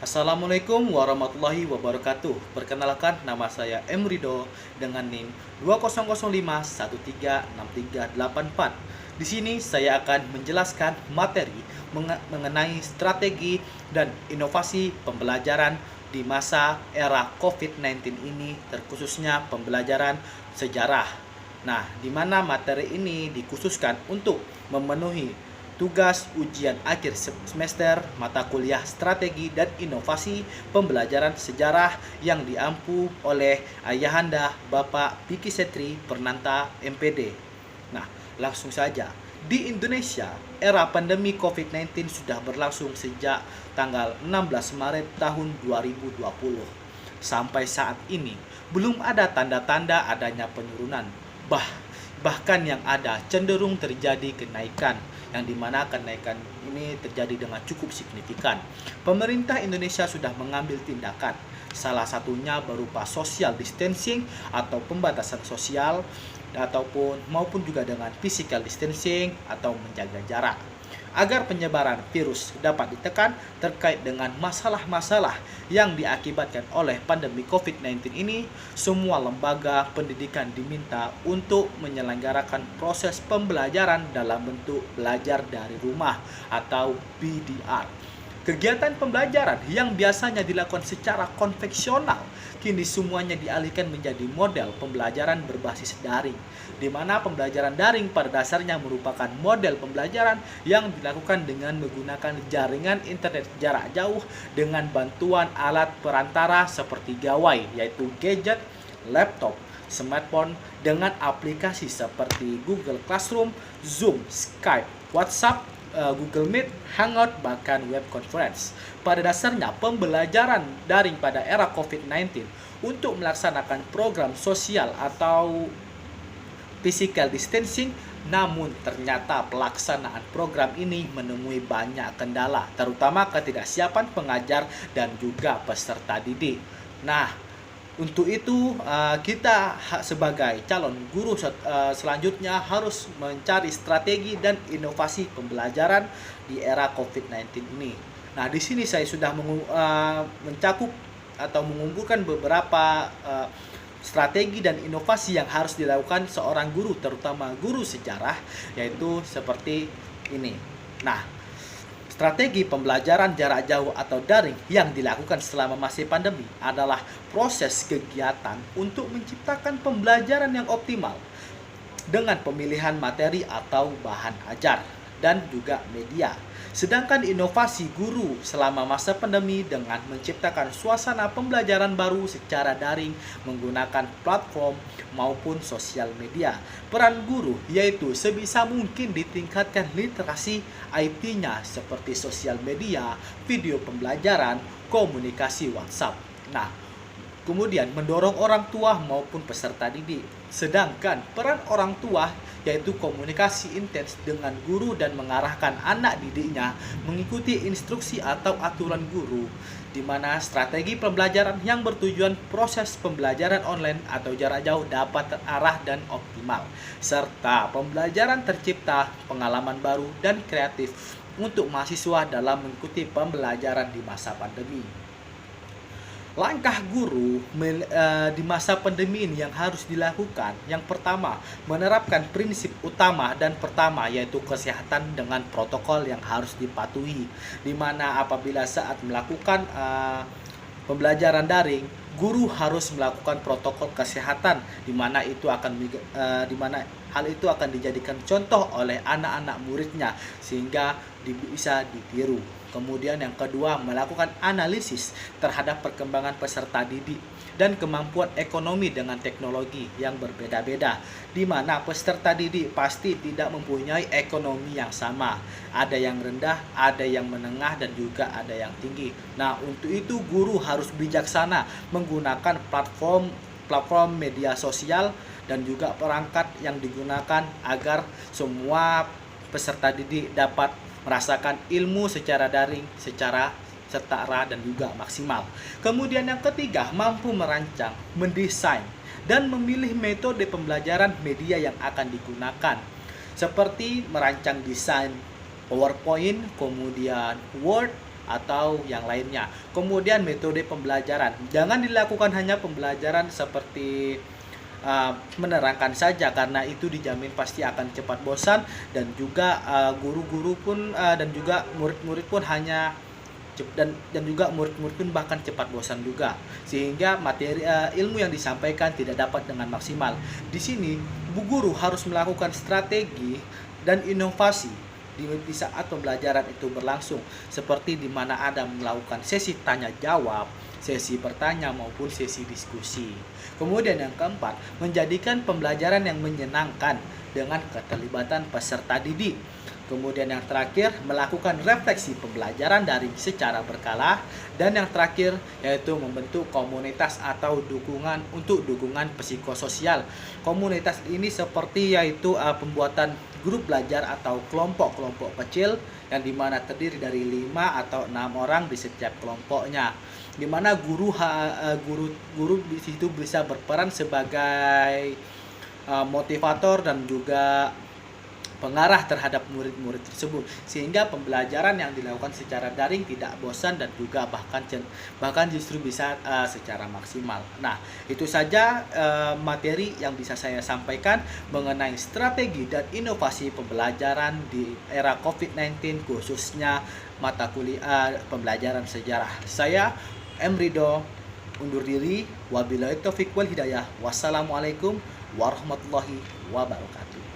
Assalamualaikum warahmatullahi wabarakatuh. Perkenalkan, nama saya M. Rido dengan NIM 2005136384. Di sini saya akan menjelaskan materi mengenai strategi dan inovasi pembelajaran di masa era COVID-19 ini, terkhususnya pembelajaran sejarah. Nah, di mana materi ini dikhususkan untuk memenuhi tugas ujian akhir semester mata kuliah strategi dan inovasi pembelajaran sejarah yang diampu oleh Ayahanda Bapak Piki Setri Pernanta MPD. Nah, langsung saja. Di Indonesia, era pandemi COVID-19 sudah berlangsung sejak tanggal 16 Maret tahun 2020. Sampai saat ini, belum ada tanda-tanda adanya penurunan. Bahkan yang ada cenderung terjadi kenaikan, yang dimana kenaikan ini terjadi dengan cukup signifikan. Pemerintah Indonesia sudah mengambil tindakan, salah satunya berupa social distancing atau pembatasan sosial maupun juga dengan physical distancing atau menjaga jarak agar penyebaran virus dapat ditekan. Terkait dengan masalah-masalah yang diakibatkan oleh pandemi COVID-19 ini, semua lembaga pendidikan diminta untuk menyelenggarakan proses pembelajaran dalam bentuk belajar dari rumah atau BDR. Kegiatan pembelajaran yang biasanya dilakukan secara konvensional kini semuanya dialihkan menjadi model pembelajaran berbasis daring, di mana pembelajaran daring pada dasarnya merupakan model pembelajaran yang dilakukan dengan menggunakan jaringan internet jarak jauh dengan bantuan alat perantara seperti gawai, yaitu gadget, laptop, smartphone, dengan aplikasi seperti Google Classroom, Zoom, Skype, WhatsApp, Google Meet, Hangout, bahkan web conference. Pada dasarnya, pembelajaran daring pada era COVID-19 untuk melaksanakan program sosial atau physical distancing, namun ternyata pelaksanaan program ini menemui banyak kendala, terutama ketidaksiapan pengajar dan juga peserta didik. Nah, untuk itu kita sebagai calon guru selanjutnya harus mencari strategi dan inovasi pembelajaran di era COVID-19 ini. Nah, di sini saya sudah mencakup atau mengumpulkan beberapa strategi dan inovasi yang harus dilakukan seorang guru, terutama guru sejarah, yaitu seperti ini. Nah, strategi pembelajaran jarak jauh atau daring yang dilakukan selama masa pandemi adalah proses kegiatan untuk menciptakan pembelajaran yang optimal dengan pemilihan materi atau bahan ajar dan juga media. Sedangkan inovasi guru selama masa pandemi dengan menciptakan suasana pembelajaran baru secara daring menggunakan platform maupun sosial media. Peran guru yaitu sebisa mungkin ditingkatkan literasi IT-nya seperti sosial media, video pembelajaran, komunikasi WhatsApp. Nah, kemudian mendorong orang tua maupun peserta didik. Sedangkan peran orang tua yaitu komunikasi intens dengan guru dan mengarahkan anak didiknya mengikuti instruksi atau aturan guru, di mana strategi pembelajaran yang bertujuan proses pembelajaran online atau jarak jauh dapat terarah dan optimal, serta pembelajaran tercipta pengalaman baru dan kreatif untuk mahasiswa dalam mengikuti pembelajaran di masa pandemi. Langkah guru di masa pandemi ini yang harus dilakukan, yang pertama menerapkan prinsip utama dan pertama yaitu kesehatan dengan protokol yang harus dipatuhi, di mana apabila saat melakukan pembelajaran daring, guru harus melakukan protokol kesehatan, di mana hal itu akan dijadikan contoh oleh anak-anak muridnya sehingga bisa ditiru. Kemudian yang kedua, melakukan analisis terhadap perkembangan peserta didik dan kemampuan ekonomi dengan teknologi yang berbeda-beda, di mana peserta didik pasti tidak mempunyai ekonomi yang sama. Ada yang rendah, ada yang menengah, dan juga ada yang tinggi. Nah, untuk itu guru harus bijaksana menggunakan platform media sosial dan juga perangkat yang digunakan agar semua peserta didik dapat merasakan ilmu secara daring, secara setara dan juga maksimal. Kemudian yang ketiga, mampu merancang, mendesain, dan memilih metode pembelajaran media yang akan digunakan. Seperti merancang desain PowerPoint, kemudian Word, atau yang lainnya. Kemudian metode pembelajaran, jangan dilakukan hanya pembelajaran seperti menerangkan saja, karena itu dijamin pasti akan cepat bosan, dan juga guru-guru pun dan juga murid-murid pun hanya juga murid-murid pun bahkan cepat bosan juga, sehingga materi ilmu yang disampaikan tidak dapat dengan maksimal. Di sini bu guru harus melakukan strategi dan inovasi di saat pembelajaran itu berlangsung, seperti di mana ada melakukan sesi tanya jawab, sesi bertanya maupun sesi diskusi. Kemudian yang keempat, menjadikan pembelajaran yang menyenangkan dengan keterlibatan peserta didik. Kemudian yang terakhir, melakukan refleksi pembelajaran daring secara berkala. Dan yang terakhir, yaitu membentuk komunitas atau dukungan psikososial. Komunitas ini seperti yaitu pembuatan grup belajar atau kelompok-kelompok kecil yang dimana terdiri dari 5 atau 6 orang di setiap kelompoknya, dimana guru di situ bisa berperan sebagai motivator dan juga pengarah terhadap murid-murid tersebut, sehingga pembelajaran yang dilakukan secara daring tidak bosan dan juga bahkan justru bisa secara maksimal. Nah, itu saja materi yang bisa saya sampaikan mengenai strategi dan inovasi pembelajaran di era COVID-19, khususnya mata kuliah pembelajaran sejarah. Saya M. Rido undur diri. Wabillahi taufiq wal hidayah. Wassalamualaikum warahmatullahi wabarakatuh.